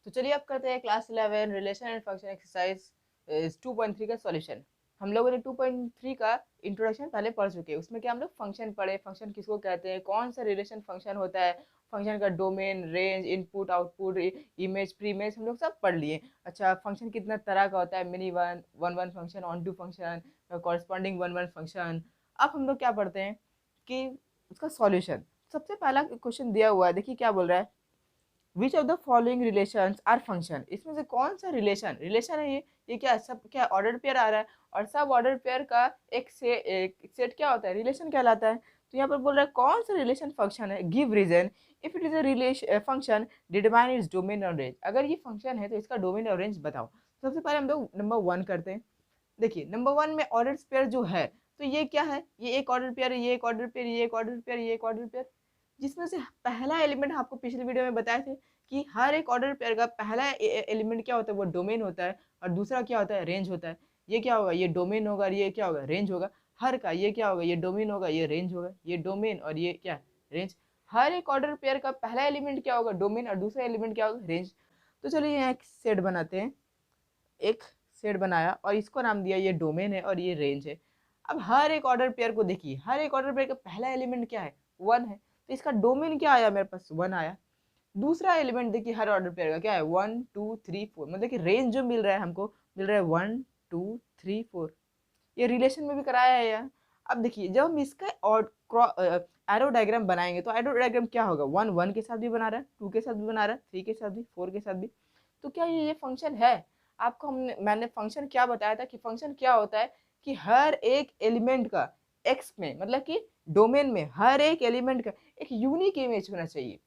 तो चलिए अब करते हैं class 11 relation and function exercise 2.3 का सॉल्यूशन। हम लोगों ने 2.3 का इंट्रोडक्शन पहले पढ़ चुके हैं। उसमें क्या हम लोग फंक्शन पढ़े, फंक्शन किसको कहते हैं, कौन सा रिलेशन फंक्शन होता है, फंक्शन का domain, range, input output, image, pre image हम लोग सब पढ़ लिए। अच्छा, फंक्शन कितना तरह का होता है, many one, one one function, onto function, corresponding one one function. अब हम लोग क्या पढ़ते हैं कि उसका सॉल्यूशन। सबसे पहला क्वेश्चन दिया हुआ है, देखिए क्या बोल रहा है, which of the following relations are function. इसमें से कौन सा रिलेशन रिलेशन है, ये क्या सब क्या ऑर्डर पेयर आ रहा है, और सब ऑर्डर पेयर का एक सेट क्या होता है, रिलेशन कहलाता है। तो यहाँ पर बोल रहा है कौन सा रिलेशन फंक्शन है, give reason if it is a relation function, determine its domain और रेंज। अगर ये फंक्शन है तो इसका डोमेन और रेंज बताओ। सबसे पहले हम लोग नंबर 1 करते हैं। देखिए नंबर 1 में ऑर्डर पेयर जो है, तो ये क्या है, ये एक ऑर्डर पेयर है, ये एक ऑर्डर पेयर, ये एक ऑर्डर पेयर, ये एक ऑर्डर पेयर, जिसमें से पहला एलिमेंट आपको पिछले वीडियो में बताए थे कि हर एक ऑर्डर पेयर का पहला एलिमेंट क्या होता है, वो डोमेन होता है, और दूसरा क्या होता है, रेंज होता है। ये क्या होगा, ये डोमेन होगा, और ये क्या होगा, रेंज होगा। हर का ये क्या होगा, ये डोमेन होगा, ये रेंज होगा, ये डोमेन और ये क्या, रेंज। हर एक ऑर्डर पेयर का पहला एलिमेंट क्या होगा, डोमेन, और दूसरा एलिमेंट क्या होगा, रेंज। तो चलिए यहाँ एक सेट बनाते हैं। एक सेट बनाया और इसको नाम दिया, ये डोमेन है और ये रेंज है। अब हर एक ऑर्डर पेयर को देखिए, हर एक ऑर्डर पेयर का पहला एलिमेंट क्या है, 1 है, तो इसका डोमेन क्या आया, मेरे पास 1 आया। दूसरा एलिमेंट देखिए हर ऑर्डर पेयर का क्या है, 1 2 3 4, मतलब देखिए रेंज जो मिल रहा है हमको, मिल रहा है 1 2 3 4। ये रिलेशन में भी कराया है यार। अब देखिए जब हम इसका और एरो डायग्राम बनाएंगे तो एरो डायग्राम क्या होगा, 1 1 के साथ भी बना रहा है, 2 के साथ भी बना रहा है, 3 के साथ भी, 4 के साथ भी। तो क्या ये फंक्शन है। आपको मैंने फंक्शन क्या बताया था कि फंक्शन क्या होता है कि हर एक एलिमेंट का एक्स में, मतलब कि डोमेन में हर एक एलिमेंट का एक यूनिक इमेज होना चाहिए।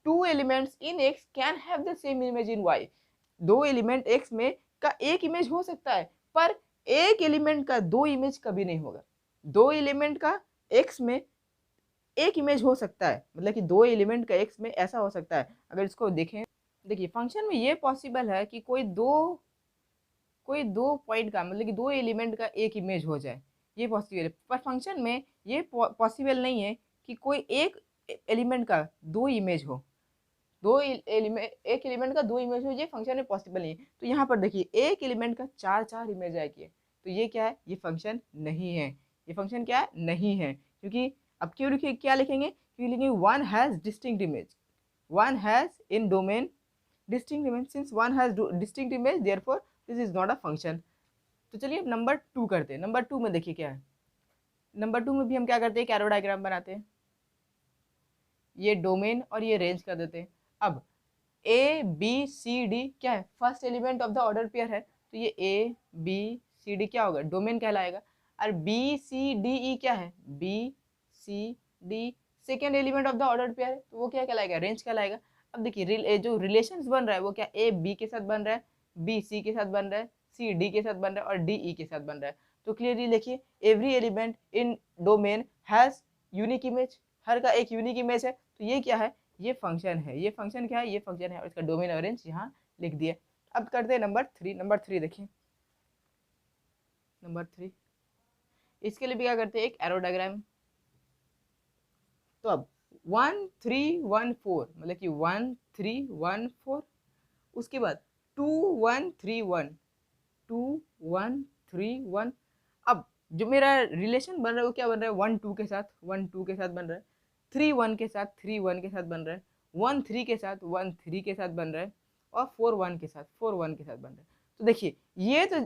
Two elements in X can have the same image in Y. दो एलिमेंट एक्स में का एक इमेज हो सकता है, पर एक एलिमेंट का दो इमेज कभी नहीं होगा। दो एलिमेंट का एक्स में एक इमेज हो सकता है, मतलब कि दो एलिमेंट का एक्स में ऐसा हो सकता है। अगर इसको देखें, देखिए फंक्शन में ये पॉसिबल है कि कोई दो पॉइंट का, मतलब कि दो एलिमेंट का एक इमेज हो जाए, ये पॉसिबल है। पर फंक्शन में ये पॉसिबल नहीं है कि कोई एक एलिमेंट का दो इमेज हो, दो एलिमेंट, एक एलिमेंट का दो इमेज हो, ये फंक्शन में पॉसिबल नहीं है। तो यहाँ पर देखिए एक एलिमेंट का चार चार इमेज आएगी, तो ये क्या है, ये फंक्शन नहीं है। ये फंक्शन क्या है, नहीं है। क्योंकि अब क्यों लिखे, क्या लिखेंगे, क्योंकि लिखेंगे one has distinct image, one has in domain distinct image, since one has distinct image therefore this is not a function. तो चलिए अब नंबर 2 करते हैं। नंबर 2 में देखिए क्या है, नंबर 2 में भी हम क्या करते हैं, कैरो डायग्राम बनाते हैं। ये डोमेन और ये रेंज कर देते हैं। अब ए बी सी डी क्या है, first element of the order pair है, तो ये ए बी सी डी क्या होगा, डोमेन कहलाएगा। और बी सी डी ई क्या है, B C D second element of the order pair है, तो वो क्या कहलाएगा, रेंज कहलाएगा। अब देखिए जो रिलेशंस बन रहा है वो क्या, ए बी के साथ बन रहा है, बी सी के साथ बन रहा है, सी डी के साथ बन रहा है, और डी ई के साथ बन रहा है। तो क्लियरली लिखिए, every element in domain has unique image, हर का एक यूनिक इमेज है। तो ये क्या है, ये फंक्शन है। ये फंक्शन क्या है, ये फंक्शन है, और इसका डोमेन और रेंज यहाँ लिख दिए। अब करते हैं नंबर 3। नंबर 3 देखिए, नंबर 3 इसके लिए भी क्या करते हैं, एक एरो डायग्राम। तो अब 1 3 1 4, मतलब कि 1 3 1 4, उसके बाद 2 1 3 1, 2 1 3 1। अब जो मेरा रिलेशन बन रहा है वो क्या बन रहा है, 1 2 के साथ, 1 2 के साथ बन रहा है, 3 1 के साथ, 3 1 के साथ बन रहा है, 1 3 के साथ, 1 3 के साथ बन रहा है, और 4 1 के साथ, 4 1 के साथ बन रहा है। तो देखिए ये तो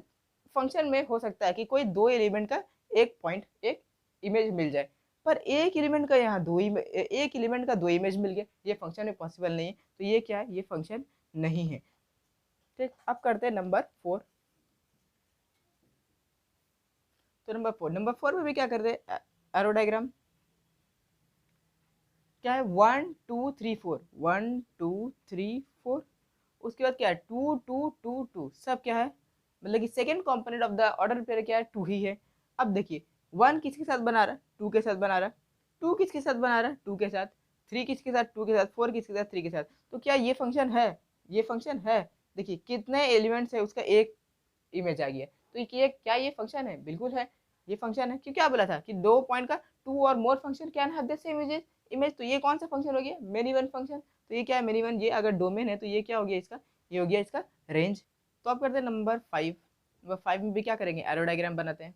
फंक्शन में हो सकता है कि कोई दो एलिमेंट का एक पॉइंट, एक इमेज मिल जाए, पर एक एलिमेंट का यहाँ एक एलिमेंट का दो इमेज मिल गया, ये फंक्शन में पॉसिबल नहीं है। तो ये क्या है, ये फंक्शन नहीं है। ठीक, अब करते हैं नंबर 4। तो नंबर 4 में भी क्या करते हैं, एरो डायग्राम। क्या है, 1 2 3 4, 1 2 3 4। उसके बाद क्या है, 2 2 2 2, सब क्या है, मतलब कि second component of the order pair क्या है, 2 ही है। अब देखिए 1 किसके साथ बना रहा है, 2 के साथ बना रहा है, 2 किसके साथ बना रहा है, 2 के साथ, 3 किसके साथ, 2 के साथ, 4 किसके साथ, 3 के साथ। तो क्या ये फंक्शन है, ये फंक्शन है। देखिए कितने एलिमेंट्स है, उसका एक इमेज आ गया। तो ये क्या, ये फंक्शन है, बिल्कुल है, ये फंक्शन है। क्यों, क्या बोला था कि दो पॉइंट का two or more function can have the same image. तो ये कौन सा फंक्शन हो गया, मेनी वन फंक्शन। तो ये क्या है, मेनी वन, ये अगर डोमेन है तो ये क्या हो गया, इसका ये हो गया इसका रेंज। तो अब करते हैं नंबर 5। नंबर 5 में भी क्या करेंगे, एरो डायग्राम बनाते हैं,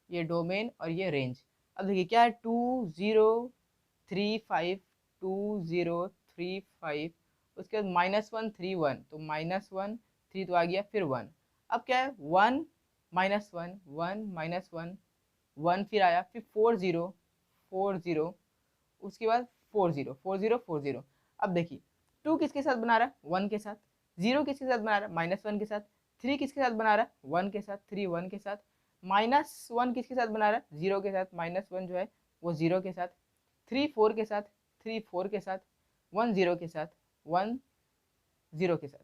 ये डोमेन और ये रेंज। अब देखिए क्या है, 2035, 2035, उसके बाद -131, तो -1 3 तो आ गया, फिर 1। अब क्या है, 1 -1 1 -1 1 फिर आया, फिर 40 40, उसके बाद 40 40 40। अब देखिए 2 किसके साथ बना रहा है, 1 के साथ। 0 किसके साथ बना रहा है, -1 के साथ। 3 किसके साथ बना रहा है, 1 के साथ, 3 1 के साथ। -1 किसके साथ बना रहा है, 0 के साथ। -1 जो है वो 0 के साथ। 3 4 के साथ, 3 4 के साथ। 1 0 के साथ, 1 0 के साथ।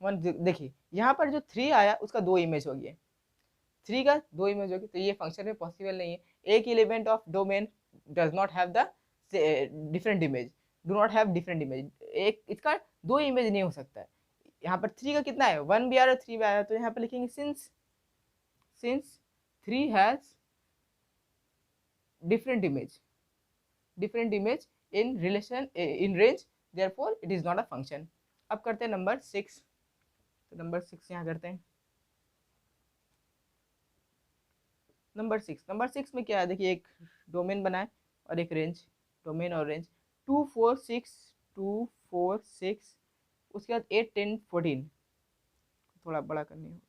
1 देखिए यहाँ पर जो 3 आया उसका 2 इमेज हो गया, 3 का 2 इमेज हो गया, तो ये फंक्शन में पॉसिबल नहीं है। एक element of domain does not have the different image, do not have different image, एक इसका 2 इमेज नहीं हो सकता है। यहाँ पर 3 का कितना है, 1 भी आ रहा है, 3 भी आ रहा है, तो यहाँ पर लिखेंगे since 3 has different image in relation in range, therefore it is not a function। अब करते हैं नंबर 6। तो नंबर 6 यहाँ करते हैं। नंबर 6 में क्या है, देखिए एक डोमेन बना है और एक रेंज, डोमेन और रेंज। 2 4 6 2 4 6, उसके बाद 8 10 14, थोड़ा बड़ा करनी होगा,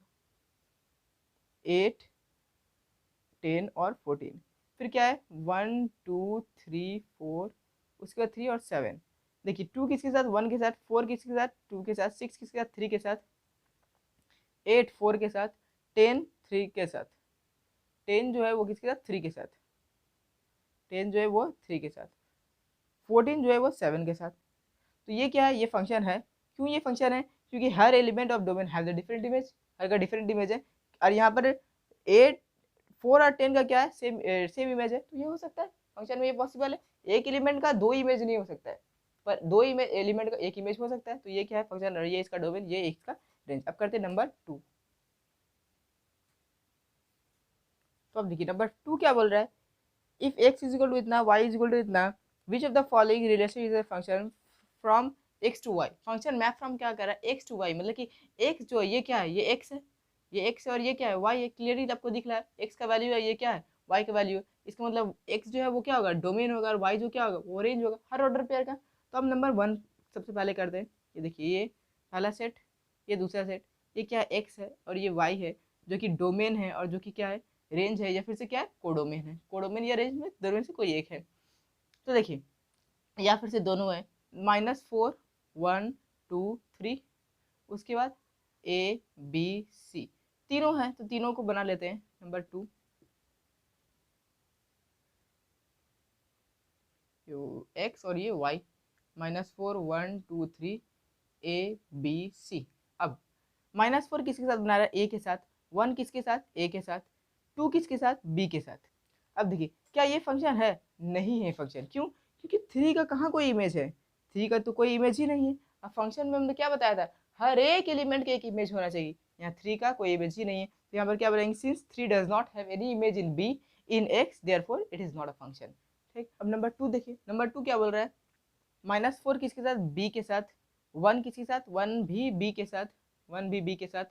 8 10 और 14। फिर क्या है, 1 2 3 4, उसके बाद 3 और 7। देखिए 2 किसके साथ, 1 के साथ। 4 किसके साथ, 2 के साथ। 6 किसके साथ, 3 के साथ। 8 4 के साथ। 10 3 के साथ। 10 जो है वो किसके साथ, 3 के साथ। 10 जो है वो 3 के साथ। 14 जो है वो 7 के साथ। तो ये क्या है, ये फंक्शन है। क्यों ये फंक्शन है, क्योंकि हर element of domain has a different image, हर का डिफरेंट इमेज है। और यहाँ पर 8 4 और 10 का क्या है, सेम इमेज है, तो ये हो सकता है फंक्शन में, ये पॉसिबल है। एक एलिमेंट का 2 इमेज नहीं हो सकता है, पर 2 इमेज एलिमेंट का 1 इमेज हो सकता है। तो ये क्या है फंक्शन, और ये इसका डोमेन, ये इसका रेंज। अब करते हैं नंबर 2। तो अब देखिए नंबर 2 क्या बोल रहा है, if x is equal to इतना, y इज इक्वल टू इतना, which of the following relation is a function from x to y। Function map from क्या कर रहा है, x टू y, मतलब कि x जो है ये क्या है, ये x है, ये x है, और ये क्या है, y है। क्लियरली आपको दिख रहा है x का वैल्यू है, ये क्या है, y का वैल्यू है। इसका मतलब x जो है वो क्या होगा, डोमेन होगा, और y जो क्या होगा, वो रेंज होगा, हर ऑर्डर पेयर का। तो अब नंबर 1 सबसे पहले करते हैं। ये देखिए, ये पहला सेट, ये दूसरा सेट, ये क्या है, x है और ये y है, जो कि डोमेन है और जो कि क्या है, रेंज है, या फिर से क्या है, कोडोमेन है। कोडोमेन या रेंज में दोनों में से कोई एक है। तो देखिए या फिर से दोनों है, -4 1 2 3, उसके बाद A B C, तीनों हैं, तो तीनों को बना लेते हैं। नंबर 2 x और ये y, -4 1 2 3 A B C। अब -4 किसके साथ बना रहा है, a के साथ। 1 किसके साथ, a के साथ। 2 किसके साथ, b के साथ। अब देखिए क्या ये फंक्शन है, नहीं है फंक्शन। क्यों, क्योंकि 3 का कहाँ कोई इमेज है, 3 का तो कोई इमेज ही नहीं है। अब फंक्शन में हमने क्या बताया था, हर एक एलिमेंट के एक इमेज होना चाहिए, यहाँ 3 का कोई इमेज ही नहीं है। तो यहाँ पर क्या बोलेंगे, since 3 does not have any image in b in x, therefore it is not a function. ठीक, अब नंबर 2 देखिए, नंबर 2 क्या बोल रहा है, -4 किसके साथ, b के साथ। 1 किसके साथ, 1 भी b के साथ, 1 भी b के साथ।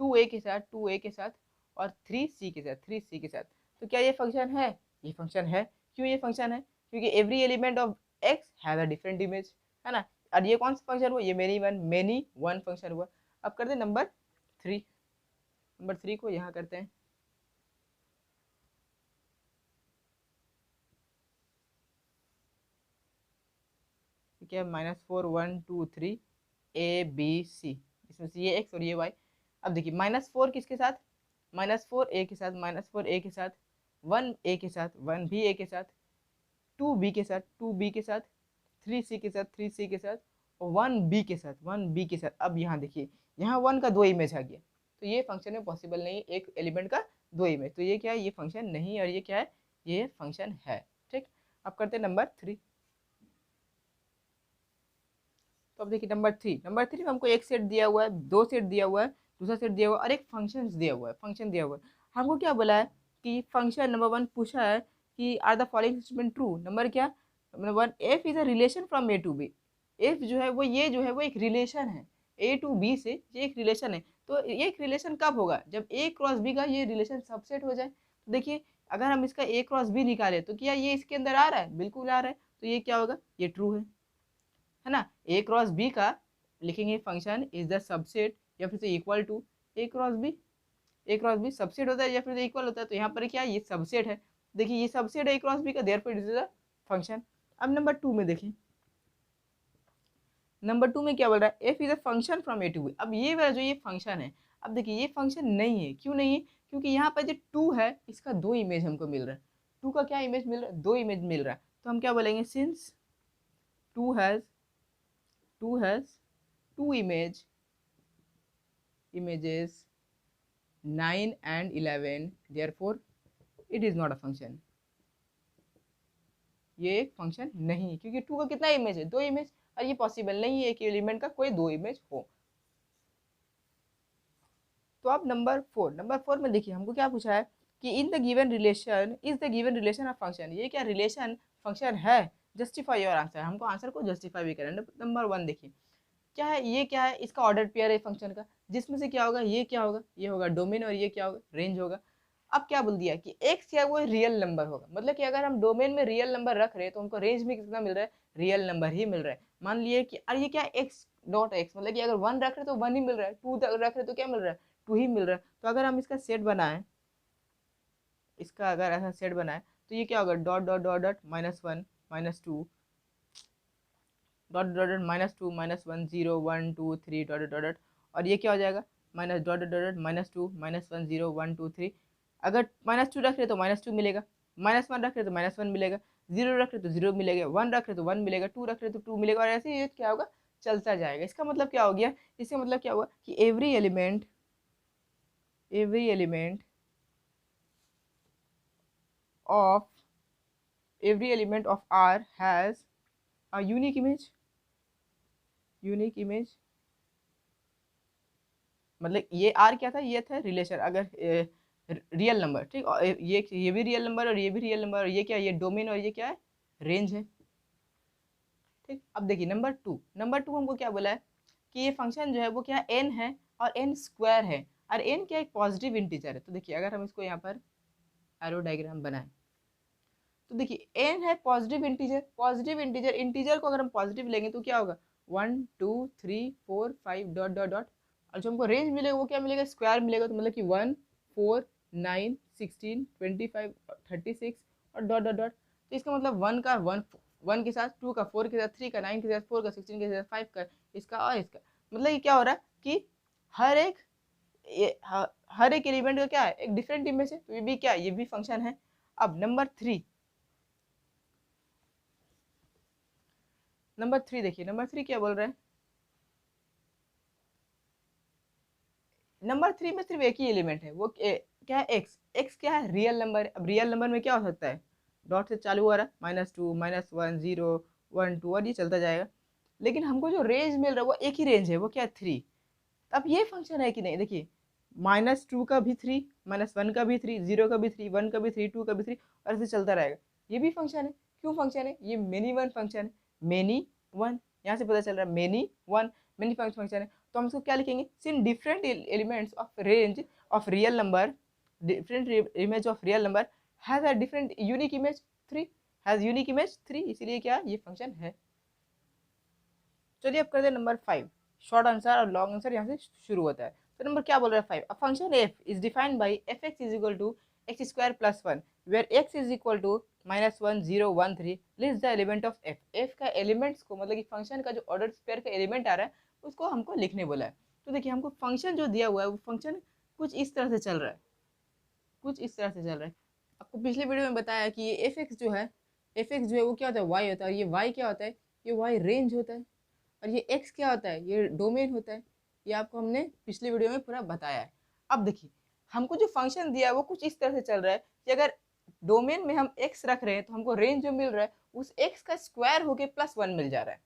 2a के साथ, 2a के साथ, और 3c के साथ, 3c के साथ। तो क्या ये फंक्शन है, ये फंक्शन है। क्यों ये फंक्शन है, क्योंकि every element of x has a different image, है ना। और ये कौन सा फंक्शन हुआ, ये मेनी वन फंक्शन हुआ। अब करते हैं नंबर 3। नंबर 3 को यहाँ करते हैं। ठीक है, -4 1 2 3 A B C, इसमें से ये x और ये y। अब देखिए -4 किसके साथ, -4 a के साथ, -4 a के साथ। 1 a के साथ, 1 भी a के साथ। 2 b के साथ, 2 b के साथ। 3 c के साथ, 3 c के साथ। और 1 b के साथ, 1 b के साथ। अब यहाँ देखिए, यहाँ 1 का 2 इमेज आ गया, तो ये फंक्शन में पॉसिबल नहीं है, एक एलिमेंट का 2 इमेज। तो ये क्या है, ये फंक्शन नहीं है, और ये क्या है, ये फंक्शन है। ठीक, अब करते हैं नंबर 3। तो अब देखिए नंबर 3 में हमको एक सेट दिया हुआ है, 2 सेट दिया हुआ है, दूसरा सेट दिया हुआ है, और एक फंक्शन दिया हुआ है, फंक्शन दिया हुआ है। हमको क्या बोला है कि फंक्शन नंबर 1 पूछा है कि are the following statement true. Number क्या, number 1, F is a relation from A to B. If जो है वो ये जो है वो एक रिलेशन है, ए टू बी से ये एक रिलेशन है। तो ये एक रिलेशन कब होगा, जब ए क्रॉस बी का ये रिलेशन सबसेट हो जाए। तो देखिए अगर हम इसका ए क्रॉस बी निकाले तो क्या ये इसके अंदर आ रहा है, बिल्कुल आ रहा है, तो ये क्या होगा, ये ट्रू है ना। ए क्रॉस बी का लिखेंगे फंक्शन इज द सबसेट या फिर से equal to A cross B. A cross B subset होता है या फिर इक्वल होता है, तो यहाँ पर क्या ये सबसेट है। देखिए ये सबसेट है ए क्रॉस बी का, therefore it is the function. अब नंबर 2 में देखिए, नंबर 2 में क्या बोल रहा है, F is a function from A to B. अब ये वाला जो ये फंक्शन है, अब देखिए ये फंक्शन नहीं है, क्यों नहीं है, क्योंकि यहाँ पर जो 2 है इसका 2 इमेज हमको मिल रहा है। 2 का क्या इमेज मिल रहा है, 2 इमेज मिल रहा है। तो हम क्या बोलेंगे, since 2 has 2 images 9 and 11, therefore it is not a function। ये एक फंक्शन नहीं है क्योंकि 2 का कितना इमेज है, 2 इमेज, और ये पॉसिबल नहीं है एक एलिमेंट का कोई 2 इमेज हो। तो अब नंबर 4 में देखिए हमको क्या पूछा है कि in the given relation is the given relation of function, ये क्या रिलेशन फंक्शन है, जस्टिफाई योर आंसर, हमको आंसर को जस्टिफाई भी करना है। नंबर 1 देखिए क्या है, ये क्या है, इसका ऑर्डर पेयर है फंक्शन का, जिसमें से क्या होगा, ये क्या होगा, ये होगा डोमेन, और ये क्या होगा, रेंज होगा। अब क्या बोल दिया कि x क्या है, वो रियल नंबर होगा, मतलब कि अगर हम डोमेन में रियल नंबर रख रहे हैं तो हमको रेंज में कितना मिल रहा है, रियल नंबर ही मिल रहा है। मान लिए कि अरे ये क्या है, x डॉट एक्स, मतलब कि अगर 1 रख रहे तो 1 ही मिल रहा है, 2 रख रहे तो क्या मिल रहा है, 2 ही मिल रहा है। तो अगर हम इसका सेट बनाएं, इसका अगर ऐसा सेट बनाए तो ये क्या होगा, dot dot dot dot -1 -2 dot dot dot -2 -1 0 1 2 3 dot dot dot, और ये क्या हो जाएगा, माइनस डॉट डॉट डॉट -2 -1 0 1 2 3। अगर -2 रख रहे तो -2 मिलेगा, -1 रख रहे तो -1 मिलेगा, 0 रख रहे तो 0 मिलेगा, 1 रख रहे तो 1 मिलेगा, 2 रख रहे तो 2 मिलेगा, और ऐसे ये क्या होगा, चलता जाएगा। इसका मतलब क्या हो गया, इसका मतलब क्या हुआ कि every element of every element of R has a unique image, मतलब ये R क्या था, ये था रिलेशन, अगर रियल नंबर, ठीक, और ये भी रियल नंबर और ये भी रियल नंबर, और ये क्या है, ये डोमेन, और ये क्या है, रेंज है। ठीक, अब देखिए नंबर 2 हमको क्या बोला है कि ये फंक्शन जो है वो क्या है, n है और n स्क्वायर है, और n क्या एक पॉजिटिव इंटीजर है। तो देखिए अगर हम इसको यहाँ पर एरो डायग्राम बनाएं तो देखिए n है पॉजिटिव इंटीजर, इंटीजर को अगर हम पॉजिटिव लेंगे तो क्या होगा, 1 2 3 4 5 डॉट डॉट डॉट, और जो हमको रेंज मिलेगा वो क्या मिलेगा, स्क्वायर मिलेगा, तो मतलब कि 1 4 9 16 25 36 और डॉट डॉट डॉट। तो इसका मतलब 1 का 1 के साथ, 2 का 4 के साथ, 3 का 9 के साथ, 4 का 16 के साथ, 5 का इसका और इसका, मतलब ये क्या हो रहा है कि हर एक हर एक एलिमेंट का क्या है, एक डिफरेंट इमेज है, तो ये भी क्या है, ये भी फंक्शन है। अब नंबर 3 देखिए, नंबर 3 क्या बोल रहे हैं, नंबर 3 में सिर्फ एक ही एलिमेंट है, वो क्या है, एक्स क्या है, रियल नंबर है। अब रियल नंबर में क्या हो सकता है, डॉट से चालू हो रहा है, -2 -1 0 1 2 और ये चलता जाएगा। लेकिन हमको जो रेंज मिल रहा है वो एक ही रेंज है, वो क्या है, 3। अब ये फंक्शन है कि नहीं, देखिए -2 का भी 3, -1 का भी 3, 0 का भी 3, 1 का भी 3, 2 का भी 3, और ऐसे चलता रहेगा। ये भी फंक्शन है, क्यों फंक्शन है, ये मेनी वन फंक्शन है, मेनी वन, यहाँ से पता चल रहा है मेनी वन, मेनी फंक्शन है। तो हम इसको क्या लिखेंगे, since different elements of range of real number, different image of real number has a different unique image 3, has unique image 3, इसीलिए क्या ये फंक्शन है। चलिए अब करते हैं नंबर 5, शॉर्ट आंसर और लॉन्ग आंसर यहाँ से शुरू होता है। तो नंबर क्या बोल रहा है 5, a function f is defined by fx is equal to X square plus 1 where x is equal to -1 0 1 3 list the element of f। f का एलिमेंट्स को, मतलब कि फंक्शन का जो ऑर्डर पेयर का एलिमेंट आ रहा है उसको हमको लिखने बोला है। तो देखिए हमको फंक्शन जो दिया हुआ है वो फंक्शन कुछ इस तरह से चल रहा है, आपको पिछले वीडियो में बताया कि ये fx जो है, वो क्या होता है, y होता है, और ये y क्या होता है, ये y रेंज होता है, और ये x क्या होता है, ये डोमेन होता है। ये आपको हमने पिछले वीडियो में पूरा बताया है। अब देखिए हमको जो फंक्शन दिया है वो कुछ इस तरह से चल रहा है कि अगर डोमेन में हम x रख रहे हैं तो हमको रेंज जो मिल रहा है उस x का स्क्वायर होके +1 मिल जा रहा है।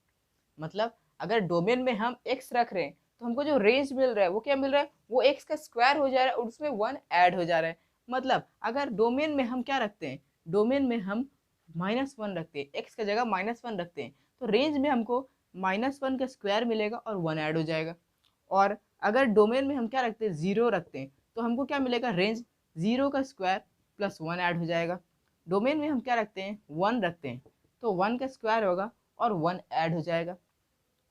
मतलब अगर डोमेन में हम x रख रहे हैं तो हमको जो रेंज मिल रहा है वो क्या मिल रहा है, वो x का स्क्वायर हो जा रहा है और उसमें 1 ऐड हो जा रहा है। मतलब अगर डोमेन में हम क्या रखते हैं, डोमेन में हम -1 रखते हैं, x का जगह -1 रखते हैं, तो रेंज में हमको -1 का स्क्वायर मिलेगा और 1 ऐड हो जाएगा। और अगर डोमेन में हम क्या रखते हैं, 0 रखते हैं, तो हमको क्या मिलेगा, रेंज 0 का स्क्वायर प्लस 1 ऐड हो जाएगा। डोमेन में हम क्या रखते हैं, 1 रखते हैं, तो 1 का स्क्वायर होगा और 1 ऐड हो जाएगा।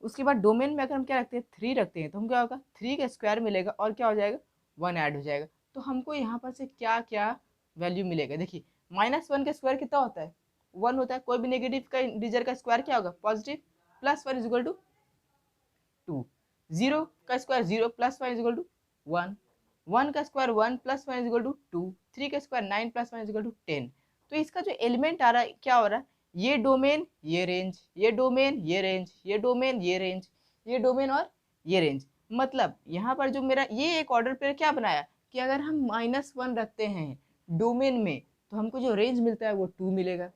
उसके बाद डोमेन में अगर हम क्या रखते हैं, 3 रखते हैं, तो हम क्या होगा, 3 का स्क्वायर मिलेगा और क्या हो जाएगा, 1 ऐड हो जाएगा। तो हमको यहाँ पर से क्या क्या वैल्यू मिलेगा, देखिए -1 का स्क्वायर कितना होता है, 1 होता है। कोई भी नेगेटिव का इंटीजर का स्क्वायर क्या होगा, पॉजिटिव, +1 इज इक्वल टू 2। 0 का स्क्वायर 0 +1 इज इक्वल टू 1। 1 का स्क्वायर 1 +1 इज इक्वल टू 2। 3 का स्क्वायर 9 +1 इज इक्वल टू 10। तो इसका जो एलिमेंट आ रहा है क्या हो रहा है, ये डोमेन ये रेंज, ये डोमेन ये रेंज, ये डोमेन ये रेंज, ये डोमेन और ये रेंज। मतलब यहाँ पर जो मेरा ये एक ऑर्डर पेयर क्या बनाया कि अगर हम -1 रखते हैं डोमेन में तो हमको जो रेंज मिलता है वो 2 मिलेगा।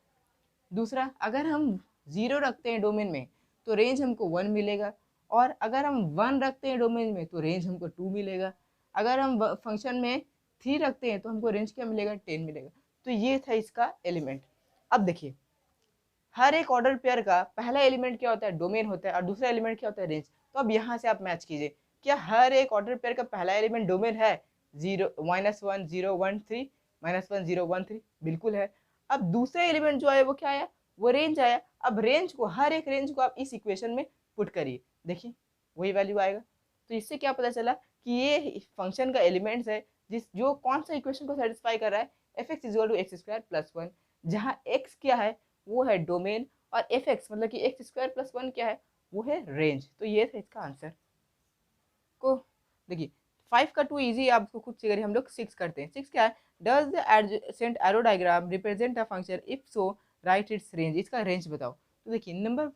दूसरा, अगर हम 0 रखते हैं डोमेन में तो रेंज हमको 1 मिलेगा। और अगर हम 1 रखते हैं डोमेन में तो रेंज हमको 2 मिलेगा। अगर हम फंक्शन में 3 रखते हैं तो हमको रेंज क्या मिलेगा, 10 मिलेगा। तो ये था इसका एलिमेंट। अब देखिए, हर एक ऑर्डर पेयर का पहला एलिमेंट क्या होता है, डोमेन होता है, और दूसरा एलिमेंट क्या होता है, रेंज। तो अब यहाँ से आप मैच कीजिए, क्या हर एक ऑर्डर पेयर का पहला एलिमेंट डोमेन है, 0 -1 0 1 3 -1 0 1 3, बिल्कुल है। अब दूसरा एलिमेंट जो आया वो क्या आया, वो रेंज आया। अब रेंज को, हर एक रेंज को आप इस इक्वेशन में पुट करिए, देखिए वही वैल्यू आएगा। तो इससे क्या पता चला कि ये फंक्शन का एलिमेंट्स है जो कौन सा इक्वेशन को सेटिस्फाई कर रहा है, fx = x² + 1, जहाँ x क्या है, वो है डोमेन, और fx मतलब कि x² + 1 क्या है, वो है रेंज। तो ये था इसका आंसर। को देखिए 5 का 2 इजी, आप उसको खुद से करिए, हम लोग 6 करते हैं। 6 क्या है, does the adjacent arrow diagram represent a function, if so right it's range, इसका रेंज बताओ। तो देखिए नंबर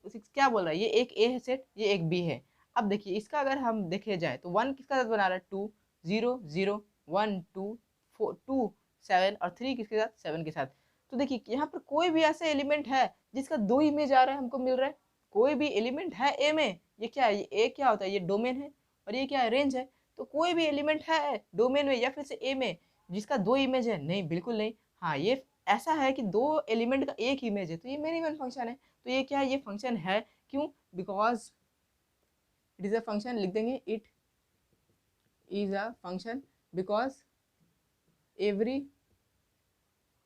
6 क्या बोल रहा है, ये एक ए है सेट, ये एक बी है। अब देखिए इसका अगर हम देखे जाए तो 1 किसका साथ बना रहा है, 2 0 0 1 2 4 2 7, और 3 किसके साथ, 7 के साथ। तो देखिए यहाँ पर कोई भी ऐसा एलिमेंट है जिसका 2 इमेज आ रहा है, हमको मिल रहा है, कोई भी एलिमेंट है ए में। ये क्या है, ये ए क्या होता है, ये डोमेन है, और ये क्या है, रेंज है। तो कोई भी एलिमेंट है डोमेन में या फिर से ए में जिसका 2 इमेज है, नहीं, बिल्कुल नहीं। हाँ, ये ऐसा है कि 2 एलिमेंट का एक इमेज है, तो ये मिनिमम फंक्शन है। तो ये क्या है, ये फंक्शन है, क्यों, because it is a function, लिख देंगे it is a function because every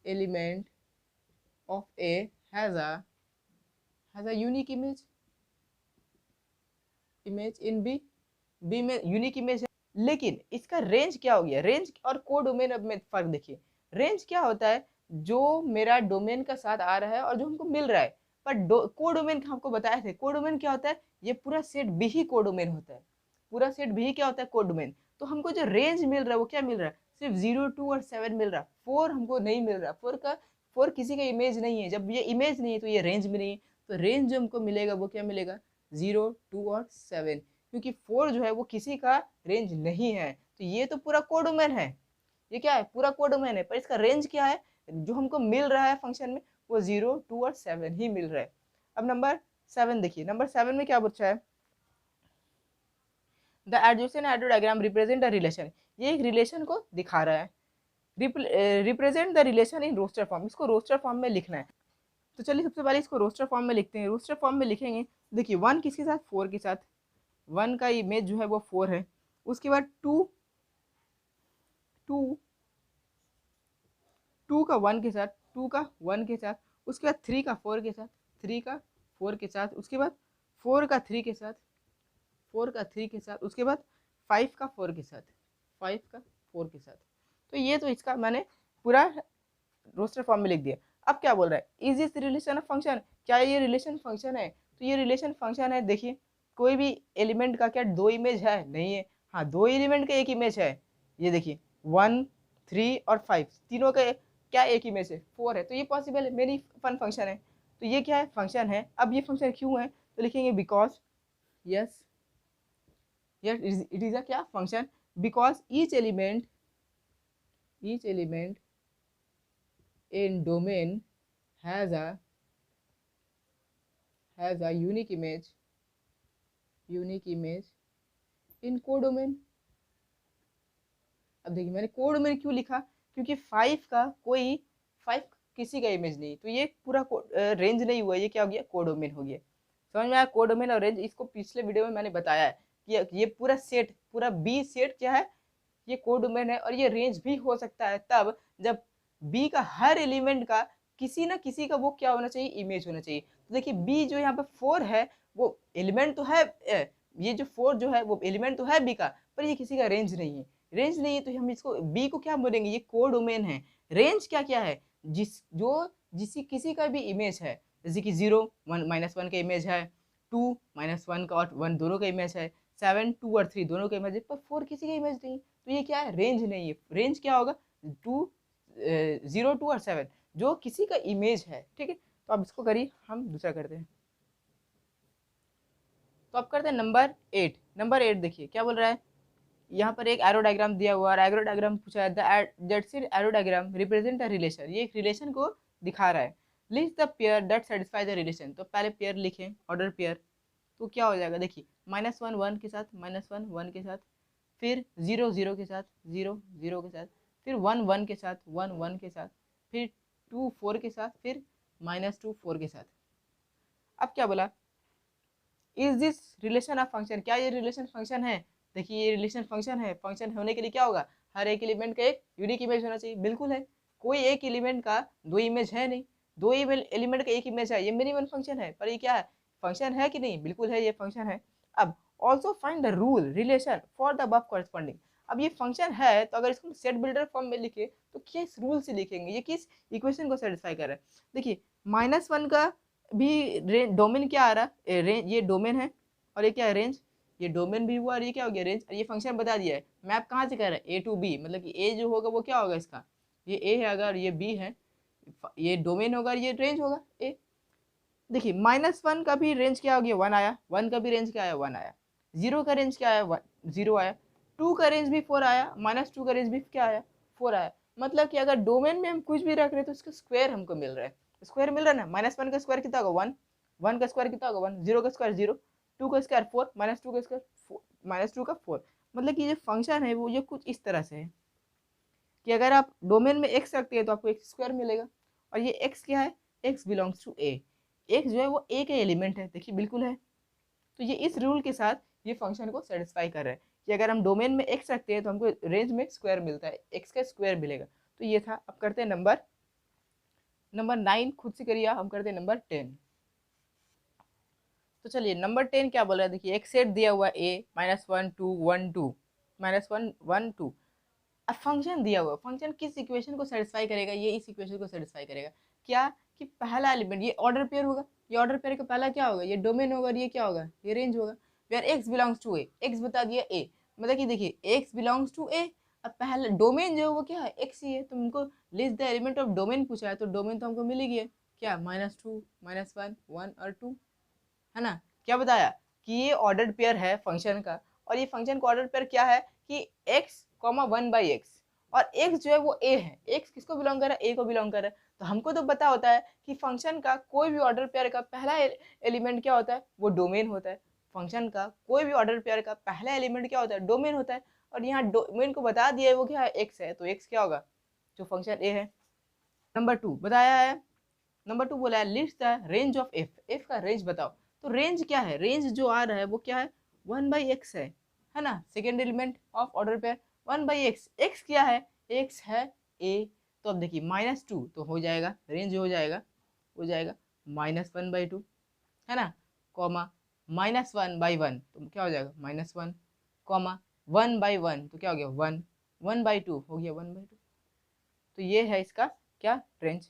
element of A has a unique image in B में यूनिक इमेज है। लेकिन इसका रेंज क्या हो गया, रेंज और कोडोमेन अब में फर्क देखिए। रेंज क्या होता है, जो मेरा डोमेन का साथ आ रहा है और जो हमको मिल रहा है। पर कोडोमेन हमको बताए थे, कोडोमेन क्या होता है, ये पूरा सेट बी ही कोडोमेन होता है, पूरा सेट बी क्या होता है, कोडोमेन। तो हमको जो रेंज मिल रहा है वो क्या मिल रहा है, सिर्फ 0 2 और 7 मिल रहा है, 4 हमको नहीं मिल रहा। 4 किसी का इमेज नहीं है, जब ये इमेज नहीं है तो ये रेंज में नहीं है। तो रेंज जो हमको मिलेगा वो क्या मिलेगा, 0 2 और 7, क्योंकि 4 जो है वो किसी का रेंज नहीं है। तो ये तो पूरा कोडोमेन है, ये क्या है, पूरा कोडोमेन है, पर इसका रेंज क्या है, जो हमको मिल रहा है फंक्शन में वो 0 2 और 7 ही मिल रहा है। अब नंबर 7 देखिए, नंबर 7 में क्या पूछा है, the adjacent arrow diagram represent a relation, ये एक रिलेशन को दिखा रहा है। Represent the relation in roster form, इसको रोस्टर फॉर्म में लिखना है। तो चलिए सबसे पहले इसको रोस्टर फॉर्म में लिखते हैं। रोस्टर फॉर्म में लिखेंगे, देखिए 1 किसके साथ, 4 के साथ, 1 का इमेज जो है वो 4 है। उसके बाद 2 2 2 का 1 के साथ, 2 का 1 के साथ, उसके बाद 3 का 4 के साथ, 3 का 4 के साथ, उसके बाद 4 का 3 के साथ, 4 का 3 के साथ, उसके बाद 5 का 4 के साथ, 5 का 4 के साथ। तो ये तो इसका मैंने पूरा रोस्टर फॉर्म में लिख दिया। अब क्या बोल रहा है, is this relation of function, क्या ये रिलेशन फंक्शन है। तो ये रिलेशन फंक्शन है। देखिए कोई भी एलिमेंट का क्या 2 इमेज है, नहीं है। हाँ, 2 एलिमेंट का एक इमेज है, ये देखिए 1 3 और 5 तीनों का क्या एक इमेज है, 4 है। तो ये पॉसिबल है, मेरी फन फंक्शन है। तो ये क्या है, फंक्शन है। अब ये फंक्शन क्यों है, तो लिखेंगे because, yes it is a क्या, function, because each element in domain has a unique image in codomain। अब देखिए मैंने कोडोमेन क्यों लिखा, क्योंकि 5 किसी का इमेज नहीं, तो ये पूरा रेंज नहीं हुआ, ये क्या हो गया, कोडोमेन हो गया। समझ में आया? कोडोमेन और रेंज, इसको पिछले वीडियो में मैंने बताया है कि ये पूरा सेट, पूरा बी सेट क्या है, ये कोडोमेन है। और ये रेंज भी हो सकता है तब जब बी का हर एलिमेंट का किसी ना किसी का वो क्या होना चाहिए, इमेज होना चाहिए। तो देखिए बी जो यहाँ पे 4 है वो एलिमेंट तो है, ये जो 4 जो है वो एलिमेंट तो है बी का, पर ये किसी का रेंज नहीं है। रेंज नहीं है तो हम इसको बी को क्या बोलेंगे, ये कोडोमेन है। रेंज क्या क्या है, किसी का भी इमेज है, जैसे कि 0 1 -1 का इमेज है, 2 -1 का और 1 दोनों का इमेज है, 7 2 और 3 दोनों का इमेज है, पर 4 किसी का इमेज नहीं। तो ये क्या है, रेंज नहीं है। रेंज क्या होगा, 0 2 और 7 जो किसी का इमेज है। ठीक है, तो अब इसको करिए, हम दूसरा करते हैं। तो अब करते हैं नंबर 8। नंबर 8 देखिए क्या बोल रहा है, यहाँ पर एक एरो डायग्राम दिया हुआ है, एरो डायग्राम पूछा है, that's arrow diagram represent a relation, ये एक रिलेशन को दिखा रहा है। List the pair that satisfy the relation, तो पहले पेयर लिखें, ऑर्डर पेयर। तो क्या हो जाएगा, देखिए -1 1 के साथ, -1 1 के साथ, फिर 0 0 के साथ, 0 0 के साथ, फिर 1 1 के साथ, 1 1 के साथ, फिर 2 4 के साथ, फिर -2 4 के साथ। अब क्या बोला, is this relation of function, क्या ये रिलेशन फंक्शन है। देखिए ये रिलेशन फंक्शन है, फंक्शन होने के लिए क्या होगा, हर एक एलिमेंट का एक यूनिक इमेज होना चाहिए। बिल्कुल है, कोई एक एलिमेंट का दो इमेज है नहीं, दो एलिमेंट का एक इमेज है, ये मिनिमम फंक्शन है। पर ये क्या है, फंक्शन है कि नहीं, बिल्कुल है, ये फंक्शन है। अब also find the rule relation for the above corresponding, अब ये फंक्शन है तो अगर इसको सेट बिल्डर फॉर्म में लिखे तो किस रूल से लिखेंगे, ये किस इक्वेशन को सेटिस्फाई कर रहा है। देखिए -1 का भी डोमेन क्या आ रहा है, रेंज, ये डोमेन है, और ये क्या है, रेंज। ये डोमेन भी हुआ और ये क्या हो गया, रेंज। और ये फंक्शन बता दिया है, मैप कहाँ से कर रहा है, ए टू बी, मतलब कि ए जो होगा वो क्या होगा इसका, ये ए है अगर ये बी है, ये डोमेन होगा और ये रेंज होगा ए। देखिए -1 का भी रेंज क्या हो गया, 1 आया, 1 का भी रेंज क्या आया, 1 आया, 0 का रेंज क्या आया, 0 आया, 2 का रेंज भी 4 आया, -2 का रेंज भी क्या आया, 4 आया। मतलब कि अगर डोमेन में हम कुछ भी रख रहे हैं तो उसका स्क्वायर हमको मिल रहा है, स्क्वायर मिल रहा है ना। -1 का स्क्वायर कितना होगा, 1, 1 का स्क्वायर कितना होगा, 1, 0 का स्क्वायर 0, 2 का स्क्वायर 4, -2 का स्क्वायर 4, -2 का 4। मतलब कि ये फंक्शन है वो ये कुछ इस तरह से है कि अगर आप डोमेन में x रखते हैं तो आपको x स्क्वायर मिलेगा। और ये x क्या है, x belongs to a, x जो है वो a का एलिमेंट है, देखिए बिल्कुल है। तो ये इस रूल के साथ ये फंक्शन को सेटिस्फाई कर रहा है कि अगर हम डोमेन में x रखते हैं तो हमको रेंज में स्क्वायर मिलता है, x का स्क्वायर मिलेगा। तो ये था। अब करते हैं नंबर 9, खुद से करिए, हम करते हैं नंबर 10। तो चलिए नंबर 10 क्या बोल रहा है, देखिए एक सेट दिया हुआ a -1 2 1 2 -1 1 2। अब फंक्शन दिया हुआ, फंक्शन किस इक्वेशन को सेटिस्फाई करेगा, ये इस इक्वेशन को सेटिस्फाई करेगा। क्या कि पहला एलिमेंट ये ऑर्डर पेयर होगा, ये ऑर्डर पेयर का पहला क्या होगा, ये डोमेन होगा, और ये क्या होगा, ये रेंज होगा। Where x belongs to A, x बता दिया a, मतलब कि देखिए x बिलोंग्स टू a। अब पहला डोमेन जो है वो क्या है, x ही है, तो हमको list the element of domain पूछा है, तो डोमेन तो हमको मिल ही गया, क्या -2 -1 1 और 2, है ना। क्या बताया कि ये ऑर्डर्ड पेयर है फंक्शन का, और ये फंक्शन का ऑर्डर्ड पेयर क्या है कि x, 1/x, और x जो है वो a है, x किसको बिलोंग कर रहा है, a को बिलोंग कर रहा है। तो हमको तो पता होता है कि फंक्शन का कोई भी ऑर्डर पेयर का पहला एलिमेंट क्या होता है, वो डोमेन होता है। फंक्शन का कोई भी ऑर्डर पेयर का पहला एलिमेंट क्या होता है, डोमेन होता है। और यहाँ डोमेन को बता दिया है वो क्या है, x है, तो x क्या होगा, जो फंक्शन a है। नंबर 2 बताया है, नंबर 2 बोला है list the range of F का रेंज बताओ। तो रेंज क्या है, रेंज जो आ रहा है वो क्या है, 1/x है ना, second element of order pair 1/x। x क्या है, x है a। तो अब देखिए -2 तो हो जाएगा, रेंज हो जाएगा -1/2, है ना, कॉमा -1/1 तो क्या हो जाएगा -1, कॉमा 1/1 तो क्या हो गया 1, 1/2 हो गया 1/2। तो ये है इसका क्या, रेंज।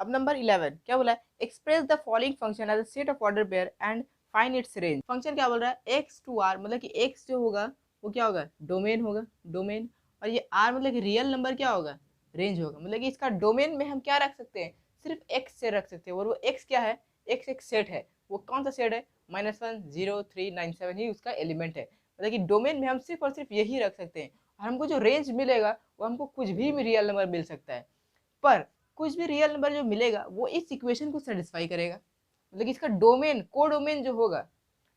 अब नंबर 11 क्या बोला है, express the following function as a set of order pair and find its range. Function क्या बोल रहा है, x टू r, मतलब कि x जो होगा वो क्या होगा, डोमेन होगा, डोमेन। और ये r मतलब कि रियल नंबर क्या होगा, रेंज होगा। मतलब कि इसका डोमेन में हम क्या रख सकते हैं, सिर्फ x से रख सकते हैं, और वो x क्या है, x एक सेट है। वो कौन सा सेट है, -1 0 3 9 7 ही उसका एलिमेंट है। मतलब कि डोमेन में हम सिर्फ और सिर्फ यही रख सकते हैं, और हमको जो रेंज मिलेगा वो हमको कुछ भी रियल नंबर मिल सकता है। पर कुछ भी रियल नंबर जो मिलेगा वो इस इक्वेशन को सेटिस्फाई करेगा। मतलब इसका डोमेन, को डोमेन जो होगा,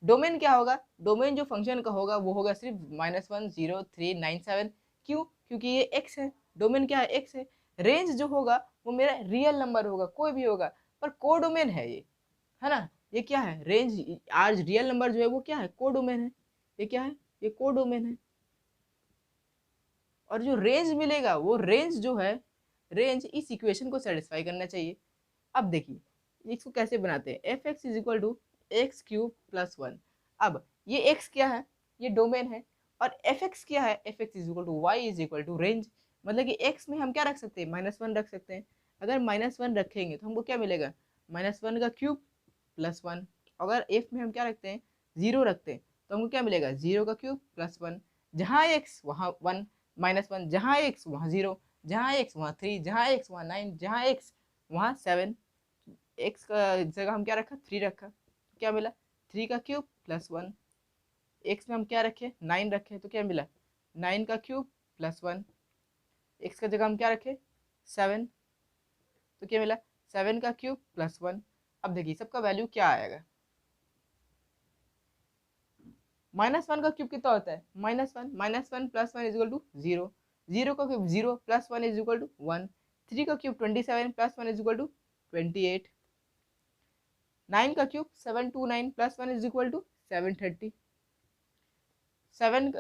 डोमेन क्या होगा, डोमेन जो फंक्शन का होगा वो होगा सिर्फ -1 0 3 9 7। क्यों, क्योंकि ये x है, डोमेन क्या है, x है। रेंज जो होगा वो मेरा रियल नंबर होगा, कोई भी होगा, पर को डोमेन है ये, है ना। ये क्या है, रेंज। आज रियल नंबर जो है वो क्या है, कोडोमेन है। ये क्या है, ये कोडोमेन है। और जो रेंज मिलेगा वो रेंज जो है, रेंज इस इक्वेशन को सेटिस्फाई करना चाहिए। अब देखिए इसको कैसे बनाते हैं, F x is equal to X cube plus one. अब ये एक्स क्या है, ये डोमेन है, और एफ एक्स क्या है, F x is equal to Y is equal to range. मतलब कि एक्स में हम क्या रख सकते हैं, माइनस वन रख सकते हैं। अगर माइनस वन रखेंगे तो हमको क्या मिलेगा, माइनस वन का क्यूब प्लस वन। अगर एफ में हम क्या रखते हैं, जीरो रखते हैं, तो हमको क्या मिलेगा, जीरो का क्यूब प्लस वन। जहाँ एक्स वहाँ वन माइनस वन, जहाँ एक्स वहाँ जीरो, जहाँ एक्स वहाँ थ्री, जहाँ एक्स वहाँ नाइन, जहाँ एक्स वहाँ सेवन। एक्स का जगह हम क्या रखा, थ्री रखा, क्या मिला, थ्री का क्यूब प्लस वन। एक्स में हम क्या रखे, नाइन रखे, तो क्या मिला, नाइन का क्यूब प्लस वन। एक्स का जगह हम क्या रखे, सेवन, तो क्या मिला, सेवन का क्यूब प्लस वन। अब देखिए सबका वैल्यू क्या आएगा, माइनस वन का क्यूब कितना होता है, minus one plus one is equal to zero, zero का cube zero plus one is equal to one, three का cube 27 plus one is equal to 28, nine का cube 729 plus one is equal to 730, seven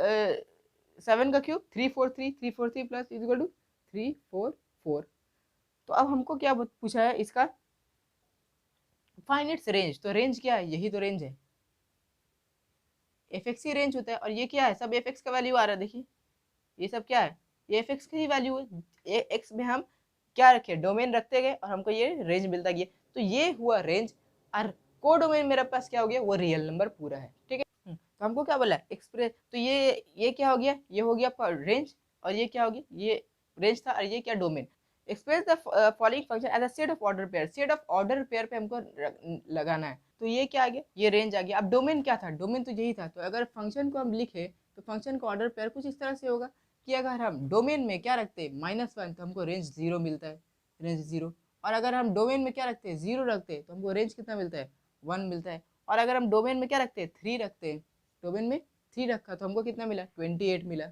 seven का cube 343 plus is equal to 344। तो अब हमको क्या पूछा है इसका, फाइंड इट्स रेंज। तो रेंज क्या है, यही तो रेंज है, एफ एक्स ही रेंज होता है। और ये क्या है, सब एफ एक्स का वैल्यू आ रहा है, देखिए ये सब क्या है, ये एफ एक्स की ही वैल्यू है। एक्स में हम क्या रखे, डोमेन रखते गए और हमको ये रेंज मिलता गया। तो ये हुआ रेंज। और को डोमेन मेरे पास क्या हो गया, वो रियल नंबर पूरा है, ठीक है। तो हमको क्या बोला, एक्सप्रेस। तो ये क्या हो गया, ये हो गया आपका रेंज। और ये क्या हो गया, ये रेंज था, और ये क्या, domain. Express the following function as a set of order pair. Set of order pair पे हमको लगाना है। तो ये क्या आ गया, ये रेंज आ गया। अब डोमेन क्या था, डोमेन तो यही था। तो अगर फंक्शन को हम लिखे तो फंक्शन का ऑर्डर पेयर कुछ इस तरह से होगा कि अगर हम डोमेन में क्या रखते हैं, माइनस वन, तो हमको रेंज जीरो मिलता है, रेंज जीरो। और अगर हम डोमेन में क्या रखते हैं, जीरो रखते हैं, तो हमको रेंज कितना मिलता है, वन मिलता है। और अगर हम डोमेन में क्या रखते हैं, थ्री रखते हैं, डोमेन में थ्री रखा तो हमको कितना मिला, 28 मिला,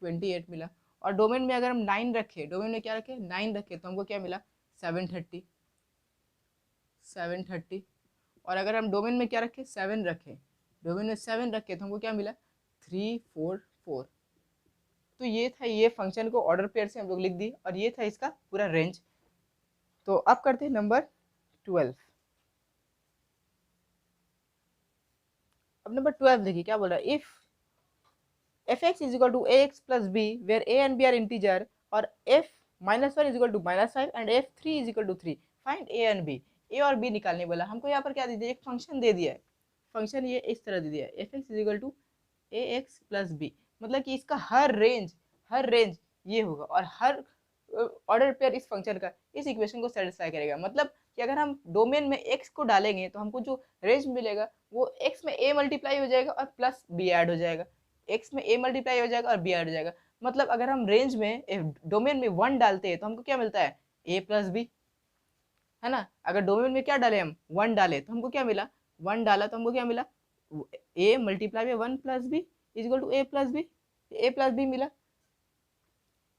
28 मिला। और डोमेन में अगर हम नाइन रखे, डोमेन में क्या रखे, नाइन रखे, तो हमको क्या मिला, 730, 730। और अगर हम डोमेन में क्या रखे, सेवन रखे, डोमेन में सेवन रखे, तो हमको क्या मिला, 344। तो ये था, ये फंक्शन को ऑर्डर पेयर से हम लोग लिख दिए, और ये था इसका पूरा रेंज। तो अब करते हैं नंबर 12। अब नंबर 12 देखिए क्या बोल रहा है, if f x is equal to A x plus b where a and b are integer, और f minus one is equal to minus five and f three is equal to three, find a and b. A और b निकालने बोला हमको। यहाँ पर क्या दे दिया, एक फंक्शन दे दिया है। फंक्शन ये इस तरह दे दिया है, F x is equal to A x plus B. मतलब कि इसका हर रेंज ये होगा, और हर ऑर्डर पेयर इस फंक्शन का इस इक्वेशन को सेटिस्फाई करेगा। मतलब कि अगर हम डोमेन में एक्स को डालेंगे तो हमको जो रेंज मिलेगा वो एक्स में ए मल्टीप्लाई हो जाएगा और प्लस बी ऐड हो जाएगा, एक्स में ए मल्टीप्लाई हो जाएगा और बी ऐड हो जाएगा। मतलब अगर हम रेंज में डोमेन में वन डालते हैं तो हमको क्या मिलता है, ए प्लस बी, है ना। अगर डोमेन में क्या डाले, हम वन डाले, तो हमको क्या मिला, वन डाला तो हमको क्या मिला, ए मल्टीप्लाई में one plus B is equal to A plus B, A plus B मिला।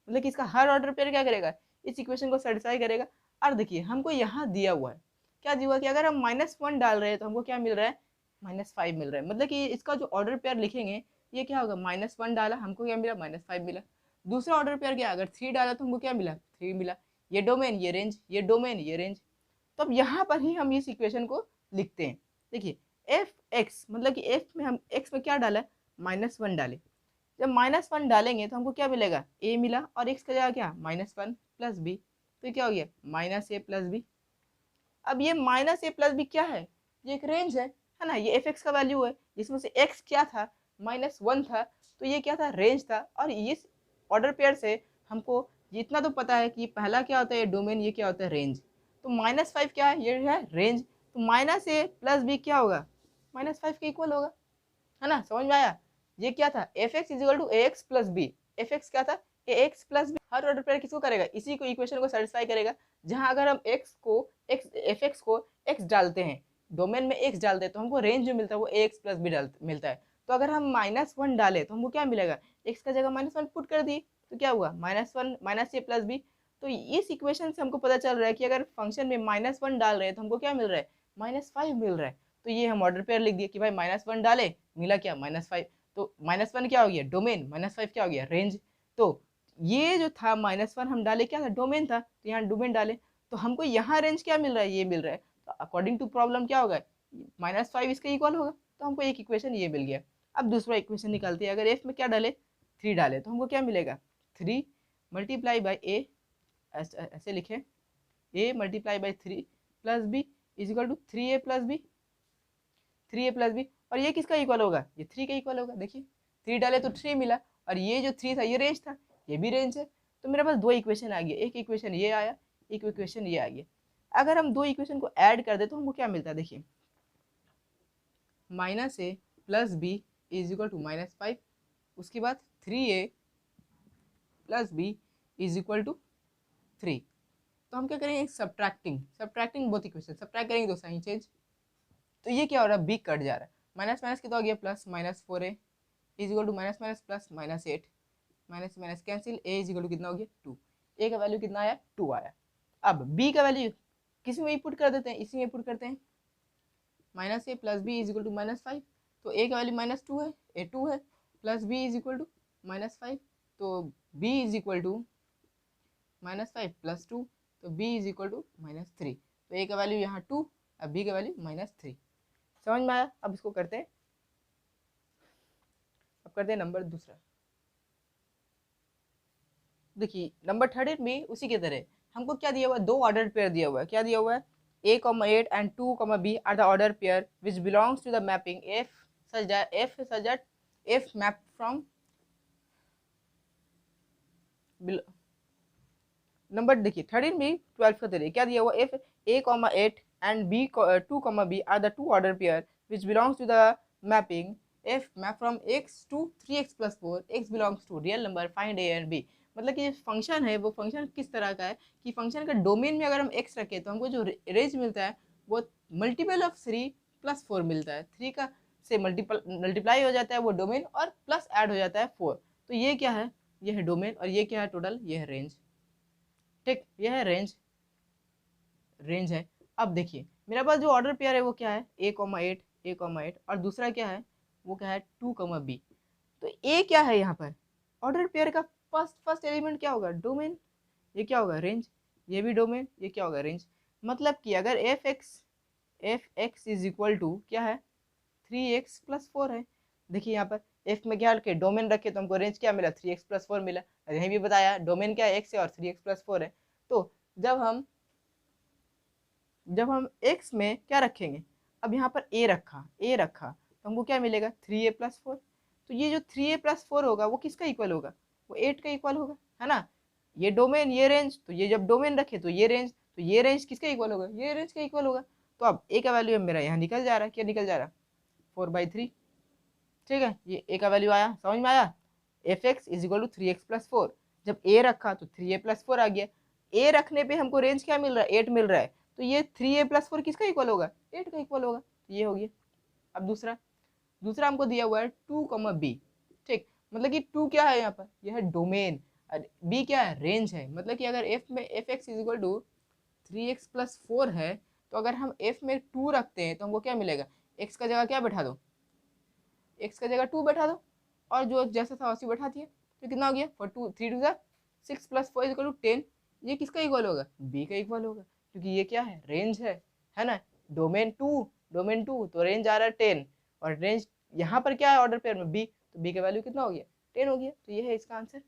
मतलब कि इसका हर ऑर्डर पेयर क्या करेगा, इस इक्वेशन को सेटिस्फाई करेगा। और देखिए हमको यहाँ दिया हुआ है, क्या दिया हुआ है कि अगर हम माइनस वन डाल रहे हैं तो हमको क्या मिल रहा है, माइनस फाइव मिल रहा है। मतलब कि इसका जो ऑर्डर पेयर लिखेंगे ये क्या होगा, माइनस वन डाला हमको क्या मिला, माइनस फाइव मिला। दूसरा ऑर्डर पेयर क्या, अगर थ्री डाला तो हमको क्या मिला, थ्री मिला। ये डोमेन ये रेंज, ये डोमेन ये रेंज। तो अब यहाँ पर ही हम इस इक्वेशन को लिखते हैं। देखिए एफ एक्स, मतलब कि एफ में हम एक्स में क्या डाला है, माइनस वन डाले। जब माइनस वन डालेंगे तो हमको क्या मिलेगा, ए मिला, और एक्स का जगह क्या, माइनस वन प्लस बी, तो क्या हो गया, माइनस ए प्लस बी। अब ये माइनस ए प्लस बी क्या है, ये एक रेंज है ना। ये एफ एक्स का वैल्यू है, जिसमें से एक्स क्या था, माइनस वन था, तो ये क्या था, रेंज था। और इस ऑर्डर पेयर से हमको इतना तो पता है कि पहला क्या होता है डोमेन, ये क्या होता है रेंज। तो माइनस फाइव क्या है, ये है रेंज। तो माइनस ए प्लस बी क्या होगा, माइनस फाइव के इक्वल होगा, है ना। समझ में आया, ये क्या था, F x is equal to A x plus B. F X क्या था, ए एक्स प्लस बी। हर ऑर्डर पेयर किसको करेगा, इसी को इक्वेशन को सेटिस्फाई करेगा। जहां अगर हम एक्स को एक्स एफ एक्स को एक्स डालते हैं, डोमेन में एक्स डालते हैं, तो हमको रेंज जो मिलता है वो ए एक्स प्लस बी मिलता है। तो अगर हम माइनस वन डाले तो हमको क्या मिलेगा, एक्स का जगह माइनस वन पुट कर दिए, तो क्या हुआ, माइनस वन माइनस ए प्लस बी। तो इस इक्वेशन से हमको पता चल रहा है कि अगर फंक्शन में माइनस वन डाल रहे हैं तो हमको क्या मिल रहा है, -5 मिल रहा है। तो ये हम ऑर्डर पेयर लिख दिए कि भाई -1 डाले, मिला क्या -5। तो -1 क्या हो गया डोमेन, -5 क्या हो गया रेंज। तो ये जो था -1 हम डाले क्या था डोमेन था, तो यहाँ डोमेन डाले, तो हमको यहाँ रेंज क्या मिल रहा है, ये मिल रहा है। तो अकॉर्डिंग टू प्रॉब्लम क्या होगा, -5 इसके इक्वल होगा। तो हमको एक इक्वेशन ये मिल गया। अब दूसरा इक्वेशन निकालते हैं। अगर एफ में क्या डाले 3 डाले तो हमको क्या मिलेगा 3 मल्टीप्लाई बाई ए, ऐसे लिखे a multiply by 3 plus B is equal to 3a plus B, 3a plus B. और ये किसका इक्वल होगा, ये 3 का इक्वल होगा। देखिए 3 डाले तो 3 मिला, और ये जो 3 था ये रेंज था, ये भी रेंज है। तो मेरे पास दो इक्वेशन आ गया, एक इक्वेशन ये आया, एक इक्वेशन ये आ गया। अगर हम दो इक्वेशन को ऐड कर दे तो हमको क्या मिलता है, देखिए -a plus B is equal to -5, उसके बाद 3a plus B is equal to 3। तो हम क्या करेंगे सब्ट्रैक्टिंग बोथ इक्वेशन, सब्ट्रैक्ट करेंगे तो साइन चेंज। तो ये क्या हो रहा है, बी कट जा रहा है, माइनस माइनस कितना हो गया plus, -4a is equal to minus minus plus -8, minus minus cancel, a is equal to कितना हो गया 2, a का वैल्यू कितना आया 2 आया। अब b का वैल्यू किस में पुट कर देते हैं, इसी में पुट करते हैं, -a plus B is equal to -5। तो a का वैल्यू -2 है, a 2 है, plus b is equal to -5, तो b is equal to -5 plus 2, तो b इज इक्वल टू -3। तो a का वैल्यू यहाँ 2, अब b का वैल्यू -3। समझ में आया। अब इसको करते हैं, अब करते हैं नंबर दूसरा। देखिए नंबर 13 में उसी की तरह हमको क्या दिया हुआ है, दो ऑर्डर पेयर दिया हुआ है। क्या दिया हुआ है, a,8 and 2,b are the order pair which belongs to the mapping f such that f map from number देखिए 13 में 12 का तरह क्या दिया हुआ, if a,8 and b,2,b are the two order pair which belongs to the mapping f map from x to 3x plus 4, x belongs to real number, find a and b। मतलब कि function है वो function किस तरह का है कि function का डोमेन में अगर हम x रखें तो हमको जो रेंज मिलता है वो मल्टीपल ऑफ 3 + 4 मिलता है। 3 का से मल्टीप्लाई हो जाता है वो डोमेन, और प्लस ऐड हो जाता है 4। तो ये क्या है, ये है डोमेन, और ये क्या है टोटल, ये है रेंज। ठीक, ये है रेंज है। अब देखिए मेरे पास जो ऑर्डर पेयर है वो क्या है a,8 और दूसरा क्या है, वो क्या है 2,b। तो a क्या है यहाँ पर, ऑर्डर पेयर का फर्स्ट एलिमेंट क्या होगा डोमेन, ये क्या होगा रेंज, ये भी डोमेन, ये क्या होगा रेंज। मतलब कि अगर f(x) इज इक्वल टू क्या है 3x + 4 है। देखिए यहाँ पर f में क्या रखे डोमेन रखे तो हमको रेंज क्या मिला 3x + 4 मिला। यहीं भी बताया डोमेन क्या है x है और 3x + 4 है। तो जब हम x में क्या रखेंगे, अब यहाँ पर a रखा तो हमको क्या मिलेगा 3a + 4। तो ये जो 3a + 4 होगा वो किसका इक्वल होगा, वो 8 का इक्वल होगा, है ना। ये डोमेन ये रेंज, तो ये जब डोमेन रखे तो ये रेंज, तो ये रेंज किसका इक्वल होगा, ये रेंज का इक्वल होगा। तो अब a का वैल्यू मेरा यहाँ निकल जा रहा है, क्या निकल जा रहा है 4/3। ठीक है, ये a का वैल्यू आया, समझ में आया। f(x) is equal to 3x + 4। जब a रखा तो 3a + 4 आ गया। a रखने पे हमको रेंज क्या मिल रहा है 8 मिल रहा है, तो ये 3a + 4 किसका इक्वल होगा 8 का इक्वल होगा। तो ये हो गया। अब दूसरा हमको दिया हुआ है 2,b। ठीक, मतलब कि 2 क्या है यहाँ पर, यह है डोमेन, और b क्या है रेंज है। मतलब कि अगर f में f(x) is equal to 3x + 4 है, तो अगर हम f में 2 रखते हैं तो हमको क्या मिलेगा, x का जगह क्या बैठा दो, x का जगह 2 बैठा दो, और जो जैसा था वैसे बैठा दिए। तो कितना हो गया 3 2 6 + 4 इक्वल टू 10। ये किसका इक्वल होगा, b का इक्वल होगा, क्योंकि ये क्या है रेंज है ना। डोमेन 2 तो रेंज आ रहा है 10, और रेंज यहाँ पर क्या है ऑर्डर पेयर में b, तो b का वैल्यू कितना हो गया 10 हो गया। तो ये है इसका आंसर।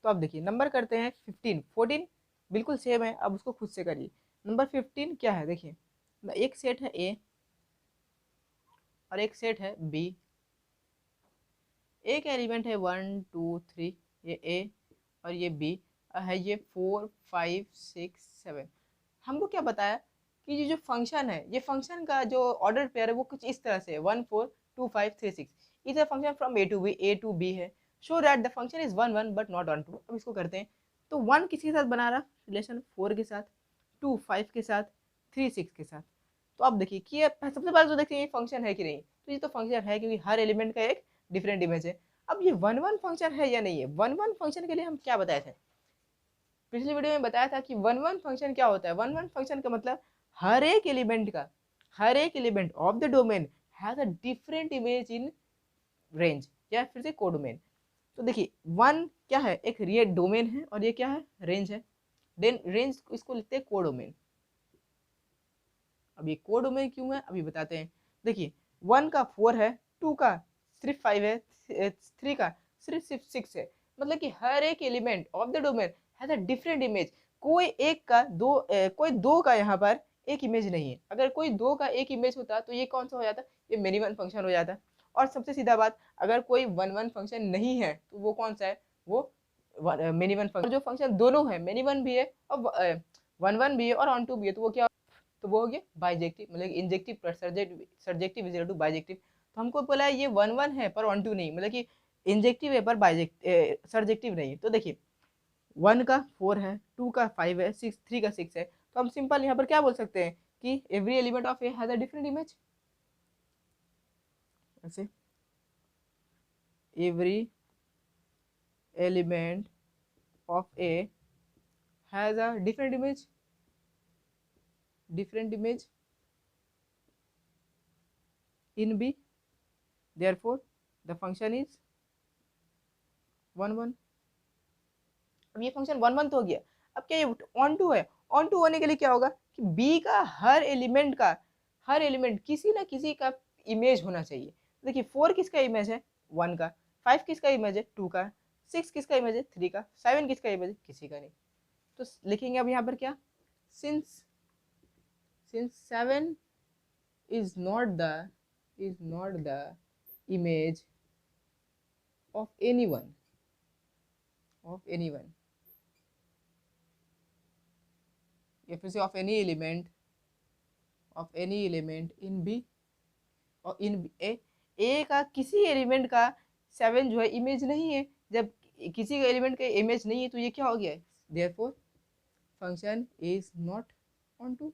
तो अब देखिए नंबर करते हैं 15 14 बिल्कुल सेम है, अब उसको खुद से करिए। नंबर 15 क्या है, देखिए एक सेट है a और एक सेट है b। एक एलिमेंट है 1 2 3, ये a और ये b है, ये 4 5 6 7। हमको क्या बताया कि ये जो फंक्शन है, ये फंक्शन का जो ऑर्डर पेयर है वो कुछ इस तरह से है 1 4 2 5 3 6। Is a function from a to b है। Show that the function is 1 1 but not on 2। अब इसको करते हैं। तो 1 किसके साथ बना रहा रिलेशन, 4 के साथ, 2 5 के साथ, 3 6 के साथ। तो अब देखिए कि सबसे पहले तो देखिए ये फंक्शन है कि नहीं, तो ये तो फंक्शन है क्योंकि हर एलिमेंट का एक डिफरेंट इमेज है। अब ये 1 1 फंक्शन है या नहीं है, 1 1 फंक्शन के लिए हम क्या बताए थे, पिछली वीडियो में बताया था कि वन वन फंक्शन क्या होता है। वन वन फंक्शन का मतलब हर एक element of the domain has a different image in range या फिर से कोडोमेन। तो देखिए वन क्या है, एक रियल डोमेन है और ये क्या है, रेंज है। देन रेंज इसको लिखते हैं कोडोमेन। अब ये कोडोमेन क्यों है अभी बताते हैं। देखिए वन का 4 है, टू का सिर्फ 5 है, थ्री का सिर्फ 6 है। मतलब कि हर एक element of the domain has a different image. कोई दो का यहाँ पर एक इमेज नहीं है। अगर कोई दो का एक इमेज होता तो ये कौन सा हो जाता, ये मेनी वन फंक्शन हो जाता। और सबसे सीधा बात, अगर कोई वन वन फंक्शन नहीं है तो वो कौन सा है, वो मेनी वन फंक्शन। जो फंक्शन दोनों है, मेनी वन भी है और वन वन भी है और ऑन टू भी है, तो वो क्या, तो वो हो गया बाइजेक्टिव। मतलब injective plus surjective is equal to bijective. तो हमको बोला है ये वन वन है पर ऑन टू नहीं, मतलब कि इंजेक्टिव है पर सर्जेक्टिव नहीं। तो देखिए वन का 4 है, टू का 5 है, थ्री का 6 है। तो हम सिंपल यहाँ पर क्या बोल सकते हैं कि every element of A has a different image. ऐसे every element of A has a different image in B, therefore the function is 1 1। अब ये फंक्शन 1 1 तो हो गया। अब क्या ये ऑन टू है, ऑन टू होने के लिए क्या होगा कि B का हर एलिमेंट किसी ना किसी का इमेज होना चाहिए। देखिए 4 किसका इमेज है, 1 का, 5 किसका इमेज है, 2 का, 6 किसका इमेज है, 3 का, 7 किसका इमेज है, किसी का नहीं। तो लिखेंगे अब यहाँ पर क्या, since 7 is not the image of anyone या फिर से of any element in B और इन ए का किसी एलिमेंट का 7 जो है इमेज नहीं है। जब किसी का एलिमेंट का इमेज नहीं है तो ये क्या हो गया, therefore function is not onto.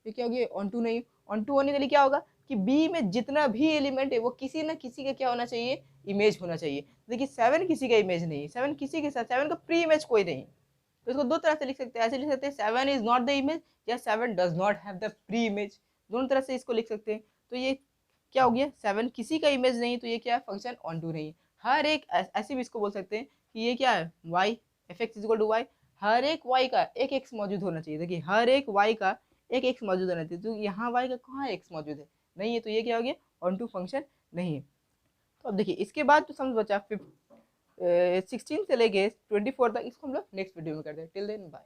ये क्या हो गया, ऑन टू नहीं। ऑन टू होने के लिए क्या होगा कि बी में जितना भी एलिमेंट है वो किसी ना किसी का क्या होना चाहिए, इमेज होना चाहिए। देखिए 7 किसी का इमेज नहीं, 7 किसी के साथ, 7 का प्री इमेज कोई नहीं। तो इसको दो तरह से लिख सकते हैं, ऐसे लिख सकते हैं 7 इज नॉट द इमेज या 7 does not have the pre image. दोनों तरह से इसको लिख सकते हैं। तो ये क्या हो गया, 7 किसी का इमेज नहीं तो ये क्या है, फंक्शन ऑन टू नहीं। हर एक ऐसे भी इसको बोल सकते हैं कि ये क्या है, y f x is equal to y, हर एक वाई का एक एक्स मौजूद होना चाहिए। देखिए हर एक वाई का एक एक्स मौजूद होना चाहिए। तो यहाँ वाई का कहाँ एक्स मौजूद है, नहीं है, तो ये क्या हो गया, ऑन टू फंक्शन नहीं है। तो अब देखिए इसके बाद तो समझ बचा 16 से लेके 24 तक, इसको हम लोग नेक्स्ट वीडियो में करते हैं। Till then bye.